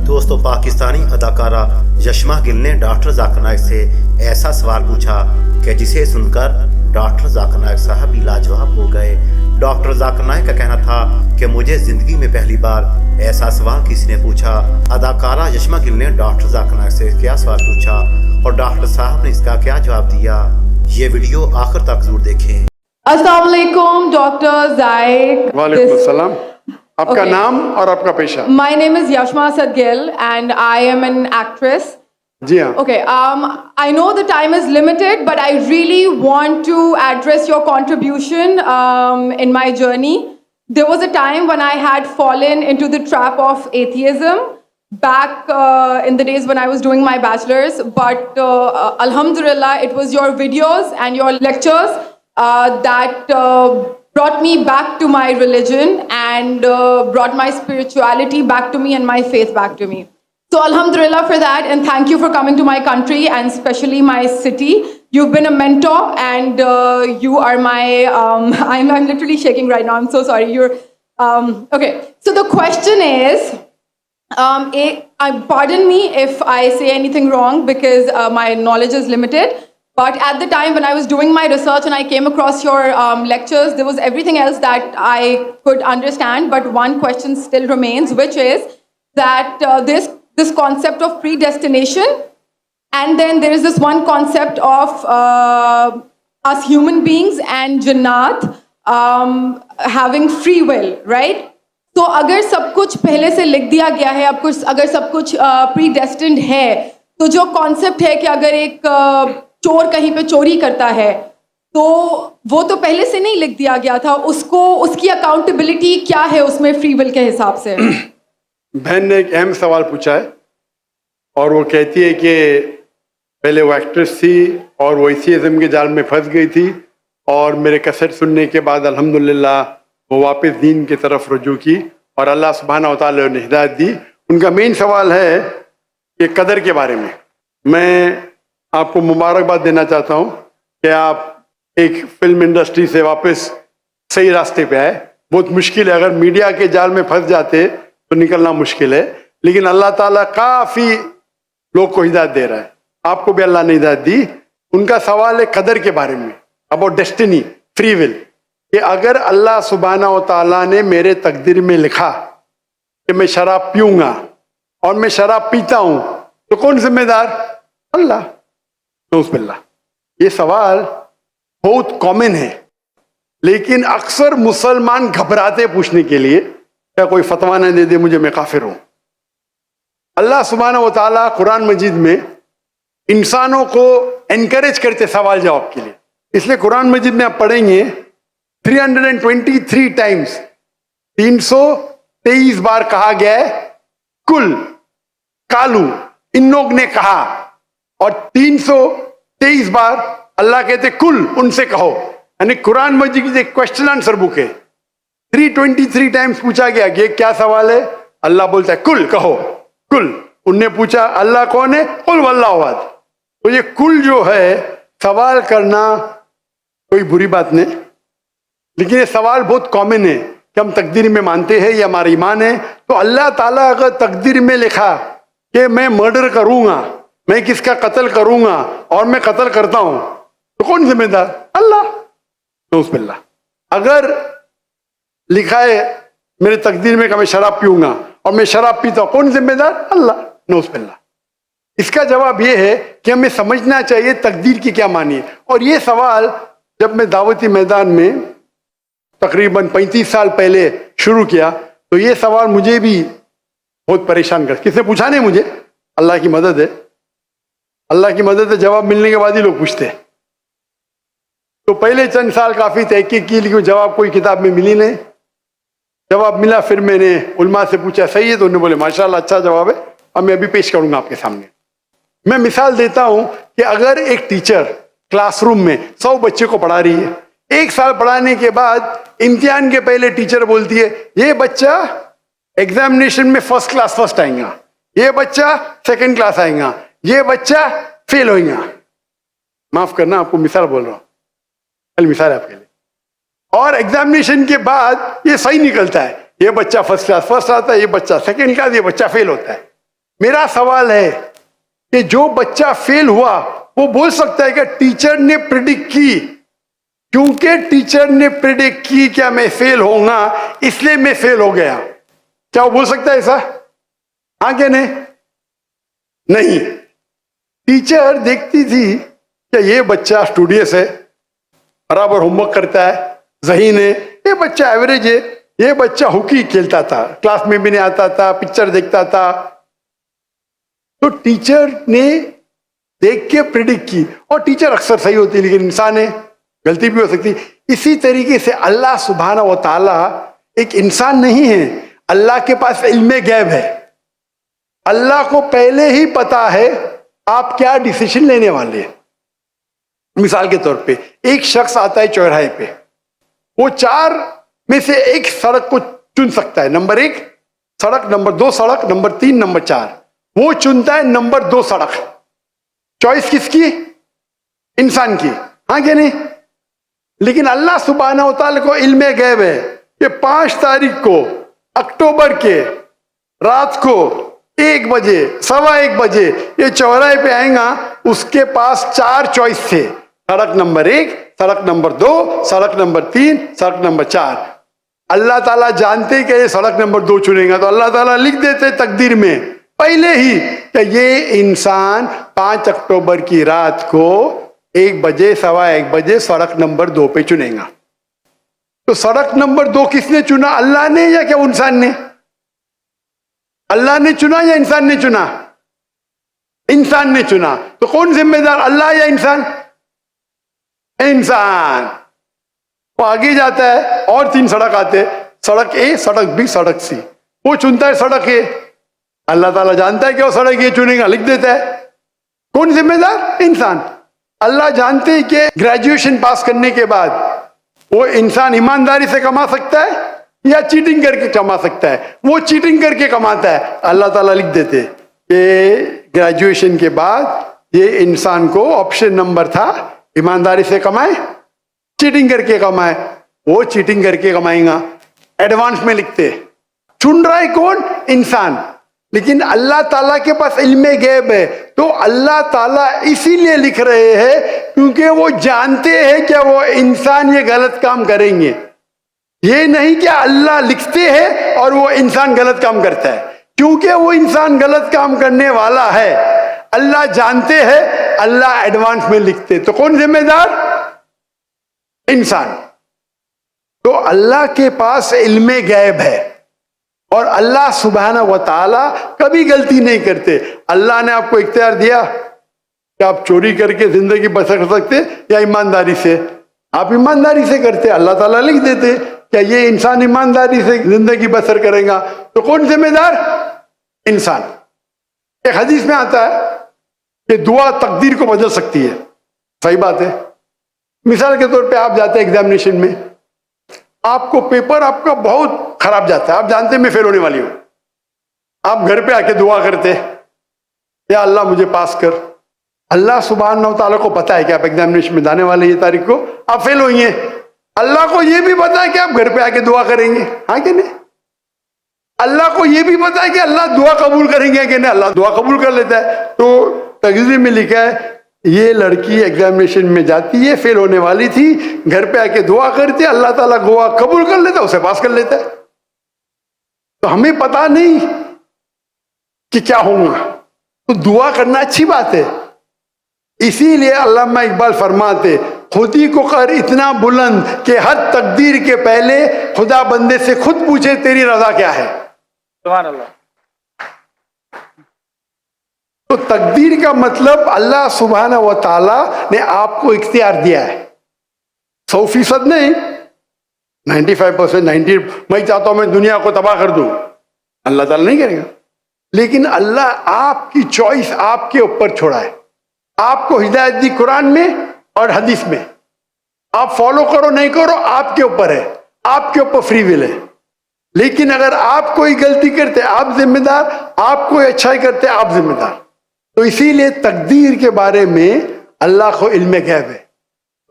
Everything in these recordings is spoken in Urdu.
دوستو پاکستانی اداکارہ یشما گل نے ڈاکٹر ذاکر نائک سے ایسا سوال پوچھا کہ جسے سن کر ڈاکٹر ذاکر نائک صاحب بھی لاجواب ہو گئے۔ ڈاکٹر ذاکر نائک کا کہنا تھا کہ مجھے زندگی میں پہلی بار ایسا سوال کسی نے پوچھا۔ اداکارہ یشما گل نے ڈاکٹر ذاکر نائک سے کیا سوال پوچھا اور ڈاکٹر صاحب نے اس کا کیا جواب دیا، یہ ویڈیو آخر تک ضرور دیکھیں۔ السلام علیکم ڈاکٹر ذائق۔ وعلیکم السلام۔ آپ کا نام اور آپ کا پیشہ؟ My name is Yashma Asad Gill and I am an actress. جی ہاں۔ Okay, I know the time is limited, but I really want to address your contribution in my journey. There was a time when I had fallen into the trap of atheism back in the days when I was doing my bachelor's, but alhamdulillah, it was your videos and your lectures that brought me back to my religion and brought my spirituality back to me and my faith back to me. So alhamdulillah for that, and thank you for coming to my country and especially my city. You've been a mentor and you are my, I'm literally shaking right now, I'm so sorry. Okay, so the question is, pardon me if I say anything wrong because my knowledge is limited. But at the time when I was doing my research and I came across your lectures, there was everything else that I could understand. But one question still remains, which is that this concept of predestination, and then there is this one concept of us human beings and Jannat having free will, right? تو اگر سب کچھ پہلے سے لکھ دیا گیا ہے، اگر سب کچھ predestined ہے، تو جو کانسیپٹ ہے کہ اگر ایک چور کہیں پہ چوری کرتا ہے تو وہ تو پہلے سے نہیں لکھ دیا گیا تھا، اس کی اکاؤنٹیبلٹی کیا ہے اس میں فری ول کے حساب سے؟ بہن نے ایک اہم سوال پوچھا ہے اور وہ کہتی ہے کہ پہلے وہ ایکٹریس تھی اور وہ ایتھیزم کے جال میں پھنس گئی تھی اور میرے کیسٹ سننے کے بعد الحمدللہ وہ واپس دین کی طرف رجوع کی اور اللہ سبحانہ و تعالیٰ نے ہدایت دی۔ ان کا مین سوال ہے کہ قدر کے بارے میں۔ میں آپ کو مبارکباد دینا چاہتا ہوں کہ آپ ایک فلم انڈسٹری سے واپس صحیح راستے پہ آئے۔ بہت مشکل ہے، اگر میڈیا کے جال میں پھنس جاتے تو نکلنا مشکل ہے، لیکن اللہ تعالیٰ کافی لوگ کو ہدایت دے رہا ہے، آپ کو بھی اللہ نے ہدایت دی۔ ان کا سوال ہے قدر کے بارے میں، اباؤٹ ڈیسٹینی، فری ول، کہ اگر اللہ سبحانہ و تعالیٰ نے میرے تقدیر میں لکھا کہ میں شراب پیوں گا اور میں شراب پیتا ہوں تو کون ذمہ دار؟ اللہ۔ نعوذ باللہ۔ یہ سوال بہت کامن ہے، لیکن اکثر مسلمان گھبراتے پوچھنے کے لیے، کیا کوئی فتویٰ نہ دے دے مجھے، میں کافر ہوں۔ اللہ سبحانہ و تعالیٰ قرآن مجید میں انسانوں کو انکریج کرتے سوال جواب کے لیے، اس لیے قرآن مجید میں آپ پڑھیں گے 323 ٹائمز، 323 بار کہا گیا ہے کل، کالو، ان لوگ نے کہا، اور 323 بار اللہ کہتے کل، ان سے کہو۔ یعنی قرآن مجید کی ایک کوشچن آنسر بک ہے، 323 ٹائمز پوچھا گیا کہ کیا سوال ہے، اللہ بولتا ہے کل، کہو کل۔ ان نے پوچھا اللہ کون ہے، قل واللہ احد۔ تو یہ کل جو ہے سوال کرنا کوئی بری بات نہیں، لیکن یہ سوال بہت کامن ہے کہ ہم تقدیر میں مانتے ہیں، یہ ہمارا ایمان ہے۔ تو اللہ تعالیٰ اگر تقدیر میں لکھا کہ میں مرڈر کروں گا، میں کس کا قتل کروں گا اور میں قتل کرتا ہوں، تو کون ذمہ دار؟ اللہ۔ نعوذ باللہ۔ اگر لکھا ہے میرے تقدیر میں کہ میں شراب پیوں گا اور میں شراب پیتا ہوں، کون ذمہ دار؟ اللہ۔ نعوذ باللہ۔ اس کا جواب یہ ہے کہ ہمیں سمجھنا چاہیے تقدیر کی کیا معنی ہے۔ اور یہ سوال جب میں دعوتی میدان میں تقریباً 35 سال پہلے شروع کیا تو یہ سوال مجھے بھی بہت پریشان کر، کس نے پوچھا نہیں مجھے، اللہ کی مدد ہے، اللہ کی مدد ہے، جواب ملنے کے بعد ہی لوگ پوچھتے ہیں۔ تو پہلے چند سال کافی تحقیق کی، لیکن جواب کوئی کتاب میں ملی نہیں۔ جواب ملا، پھر میں نے علماء سے پوچھا صحیح ہے، تو انہوں نے بولے ماشاءاللہ اچھا جواب ہے، اب میں ابھی پیش کروں گا آپ کے سامنے۔ میں مثال دیتا ہوں کہ اگر ایک ٹیچر کلاس روم میں 100 بچے کو پڑھا رہی ہے، 1 سال پڑھانے کے بعد امتحان کے پہلے ٹیچر بولتی ہے یہ بچہ ایگزامینیشن میں فرسٹ کلاس فرسٹ آئیں گا، یہ بچہ سیکنڈ کلاس آئیں گا، یہ بچہ فیل ہوئیں گا۔ معاف کرنا، آپ کو مثال بول رہا ہوں، مثال ہے آپ کے لیے۔ اور ایگزامینیشن کے بعد یہ صحیح نکلتا ہے، یہ بچہ فرسٹ کلاس فرسٹ آتا ہے، یہ بچہ سیکنڈ کلاس، یہ بچہ فیل ہوتا ہے۔ میرا سوال ہے کہ جو بچہ فیل ہوا وہ بول سکتا ہے کہ ٹیچر نے پریڈکٹ کی، کیونکہ ٹیچر نے پریڈکٹ کی کیا میں فیل ہوں گا اس لیے میں فیل ہو گیا، کیا وہ بول سکتا ہے ایسا؟ ہاں کہ نہیں؟ ٹیچر دیکھتی تھی کہ یہ بچہ اسٹوڈیس ہے، برابر ہوم ورک کرتا ہے، ذہین ہے، یہ بچہ ایوریج ہے، یہ بچہ ہاکی کھیلتا تھا، کلاس میں بھی نہیں آتا تھا، پکچر دیکھتا تھا، تو ٹیچر نے دیکھ کے پریڈکٹ کی، اور ٹیچر اکثر صحیح ہوتی لیکن انسان ہے، غلطی بھی ہو سکتی۔ اسی طریقے سے اللہ سبحانہ و تعالی ایک انسان نہیں ہے، اللہ کے پاس علم غیب ہے، اللہ کو پہلے ہی پتا ہے آپ کیا ڈیسیشن لینے والے ہیں۔ مثال کے طور پہ ایک شخص آتا ہے چوراہے پہ، وہ 4 میں سے ایک سڑک کو چن سکتا ہے، نمبر 1 سڑک، نمبر 2 سڑک، نمبر 3، نمبر 4، وہ چنتا ہے نمبر 2 سڑک۔ چوائس کس کی؟ انسان کی، ہاں کہ نہیں؟ لیکن اللہ سبحانہ و تعالی کو علم غیب ہے کہ 5 تاریخ کو اکتوبر کے رات کو 1 بجے 1:15 بجے یہ چوراہے پہ آئیں گا، اس کے پاس 4 چوائس تھے، سڑک نمبر 1، سڑک نمبر 2، سڑک نمبر 3، سڑک نمبر 4۔ اللہ تعالیٰ جانتے کہ یہ سڑک نمبر 2 چنے گا، تو اللہ تعالیٰ لکھ دیتے تقدیر میں پہلے ہی کہ یہ انسان 5 اکتوبر کی رات کو 1 بجے 1:15 بجے سڑک نمبر 2 پہ چنے گا۔ تو سڑک نمبر 2 کس نے چنا، اللہ نے یا کیا انسان نے؟ اللہ نے چنا یا انسان نے چنا؟ انسان نے چنا۔ تو کون ذمہ دار، اللہ یا انسان؟ انسان۔ وہ آگے جاتا ہے اور 3 سڑک آتے، سڑک اے، سڑک بی، سڑک سی، وہ چنتا ہے سڑک اے، اللہ تعالیٰ جانتا ہے کہ وہ سڑک اے چنے گا، لکھ دیتا ہے۔ کون ذمہ دار؟ انسان۔ اللہ جانتے ہیں کہ گریجویشن پاس کرنے کے بعد وہ انسان ایمانداری سے کما سکتا ہے یا چیٹنگ کر کے کما سکتا ہے، وہ چیٹنگ کر کے کماتا ہے، اللہ تعالیٰ لکھ دیتے کہ گریجویشن کے بعد یہ انسان کو آپشن نمبر تھا ایمانداری سے کمائے چیٹنگ کر کے کمائے، وہ چیٹنگ کر کے کمائیں گا، ایڈوانس میں لکھتے۔ چن رہا ہے کون؟ انسان۔ لیکن اللہ تعالیٰ کے پاس علم غیب ہے، تو اللہ تعالیٰ اسی لیے لکھ رہے ہیں کیونکہ وہ جانتے ہیں کہ وہ انسان یہ غلط کام کریں گے، یہ نہیں کہ اللہ لکھتے ہیں اور وہ انسان غلط کام کرتا ہے، کیونکہ وہ انسان غلط کام کرنے والا ہے، اللہ جانتے ہیں، اللہ ایڈوانس میں لکھتے۔ تو کون ذمہ دار؟ انسان۔ تو اللہ کے پاس علم غیب ہے، اور اللہ سبحانہ و تعالی کبھی غلطی نہیں کرتے۔ اللہ نے آپ کو اختیار دیا کہ آپ چوری کر کے زندگی بسر کر سکتے یا ایمانداری سے، آپ ایمانداری سے کرتے، اللہ تعالیٰ لکھ دیتے کہ یہ انسان ایمانداری سے زندگی بسر کرے گا، تو کون ذمہ دار؟ انسان۔ ایک حدیث میں آتا ہے کہ دعا تقدیر کو بدل سکتی ہے، صحیح بات ہے۔ مثال کے طور پہ آپ جاتے ہیں ایگزامینیشن میں، آپ کو پیپر آپ کا بہت خراب جاتا ہے، آپ جانتے ہیں میں فیل ہونے والی ہوں، آپ گھر پہ آ کے دعا کرتے یا اللہ مجھے پاس کر۔ اللہ سبحانہ و تعالیٰ کو پتا ہے کہ آپ ایگزامینیشن میں جانے والے یہ تاریخ کو آپ فیل ہوئی ہیں، اللہ کو یہ بھی پتا ہے کہ آپ گھر پہ آ کے دعا کریں گے، ہاں کہ نہیں؟ اللہ کو یہ بھی پتا ہے کہ اللہ دعا قبول کریں گے کہ نہیں، اللہ دعا قبول کر لیتا ہے۔ تو تقریر میں لکھا ہے یہ لڑکی ایگزامینیشن میں جاتی ہے، فیل ہونے والی تھی، گھر پہ آ کے دعا کرتے، اللہ تعالیٰ دعا قبول کر لیتا، اسے پاس کر لیتا ہے۔ تو ہمیں پتا نہیں کہ کیا ہوگا، تو دعا کرنا اچھی بات ہے۔ اسی لیے علامہ اقبال فرماتے خودی کو کر اتنا بلند کہ ہر تقدیر کے پہلے خدا بندے سے خود پوچھے تیری رضا کیا ہے۔ سبحان اللہ۔ تو تقدیر کا مطلب اللہ سبحانہ و تعالیٰ نے آپ کو اختیار دیا ہے، 100% نہیں، 95%، 90۔ میں چاہتا ہوں میں دنیا کو تباہ کر دوں، اللہ تعالیٰ نہیں کرے گا، لیکن اللہ آپ کی چوائس آپ کے اوپر چھوڑا ہے، آپ کو ہدایت دی قرآن میں اور حدیث میں، آپ فالو کرو نہیں کرو آپ کے اوپر ہے، آپ کے اوپر فری ول ہے۔ لیکن اگر آپ کوئی غلطی کرتے آپ ذمہ دار، آپ کوئی اچھائی کرتے آپ ذمہ دار۔ تو اسی لیے تقدیر کے بارے میں اللہ کو علم غیب ہے،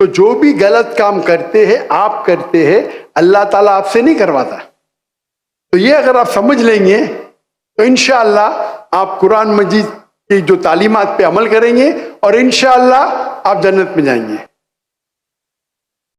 تو جو بھی غلط کام کرتے ہیں آپ کرتے ہیں، اللہ تعالیٰ آپ سے نہیں کرواتا۔ تو یہ اگر آپ سمجھ لیں گے تو انشاءاللہ آپ قرآن مجید کی جو تعلیمات پہ عمل کریں گے اور انشاءاللہ آپ جنت میں جائیں گے.